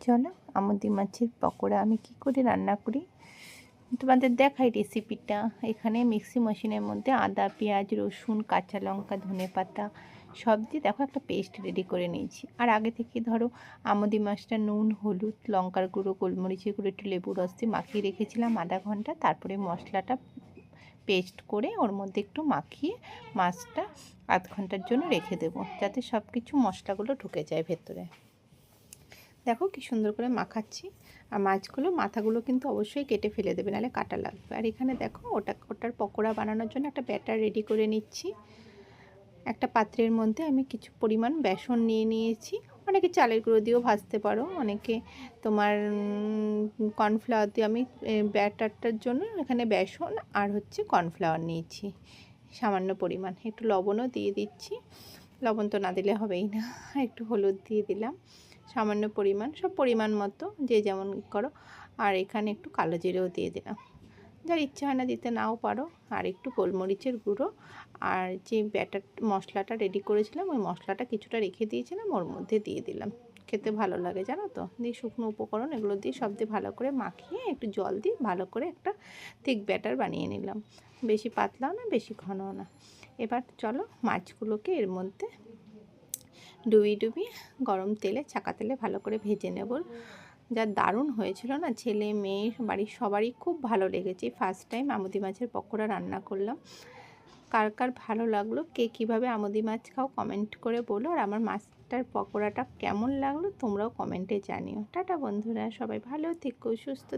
চলো আমুদি মাছের পকোড়া আমি কি করে রান্না করি তোমাদের দেখাই রেসিপিটা। এখানে মিক্সি মেশিনের মধ্যে আদা, পেঁয়াজ, রসুন, কাঁচা লঙ্কা, ধনেপাতা সব দিয়ে দেখো একটা পেস্ট রেডি করে নিয়েছি। আর আগে থেকে ধরো আমুদি মাছটা নুন, হলুদ, লঙ্কার গুঁড়ো, গোলমরিচের গুঁড়ো, একটু লেবু রস দিয়ে মাখিয়ে রেখেছিলাম আধা ঘন্টা। তারপরে মশলাটা পেস্ট করে ওর মধ্যে একটু মাখিয়ে মাছটা আধ ঘন্টার জন্য রেখে দেবো, যাতে সব কিছু মশলাগুলো ঢুকে যায় ভেতরে। দেখো কি সুন্দর করে মাখাচ্ছি। আর মাছগুলো মাথাগুলো কিন্তু অবশ্যই কেটে ফেলে দেবে, নাহলে কাটা লাগবে। আর এখানে দেখো ওটার পকোড়া বানানোর জন্য একটা ব্যাটার রেডি করে নিচ্ছি। একটা পাত্রের মধ্যে আমি কিছু পরিমাণ বেসন নিয়ে নিয়েছি। অনেকে চালের গুঁড়ো দিয়েও ভাজতে পারো, অনেকে তোমার কর্নফ্লাওয়ার দিয়ে। আমি ব্যাটারটার জন্য এখানে বেসন আর হচ্ছে কর্নফ্লাওয়ার নিয়েছি সামান্য পরিমাণ। একটু লবণও দিয়ে দিচ্ছি, লবণ তো না দিলে হবেই না। একটু হলুদ দিয়ে দিলাম সামান্য পরিমাণ, সব পরিমাণ মতো যে যেমন করো। আর এখানে একটু কালো জিরেও দিয়ে দিলাম, যার ইচ্ছা হয় না দিতে নাও পারো। আর একটু গোলমরিচের গুঁড়ো। আর যে ব্যাটার মশলাটা রেডি করেছিলাম ওই মশলাটা কিছুটা রেখে দিয়েছিলাম, ওর মধ্যে দিয়ে দিলাম। খেতে ভালো লাগে জানো তো। দিয়ে শুকনো উপকরণ এগুলো দিয়ে সব দিয়ে ভালো করে মাখিয়ে একটু জল দিয়ে ভালো করে একটা থিক ব্যাটার বানিয়ে নিলাম। বেশি পাতলাও না বেশি ঘনও না। এবার চলো মাছগুলোকে এর মধ্যে ডুবিয়ে গরম তেলে, ছাকা তেলে ভালো করে ভেজে নেব। যা দারুণ হয়েছিল না, ছেলে মেয়ে বাড়ির সবারই খুব ভালো লেগেছে। ফার্স্ট টাইম আমুদি মাছের পকোড়া রান্না করলাম। কার কার ভালো লাগলো, কে কীভাবে আমুদি মাছ খাও কমেন্ট করে বলো। আর আমার মাছটার পকোড়াটা কেমন লাগলো তোমরাও কমেন্টে জানিও। টাটা বন্ধুরা, সবাই ভালো থেকো, সুস্থ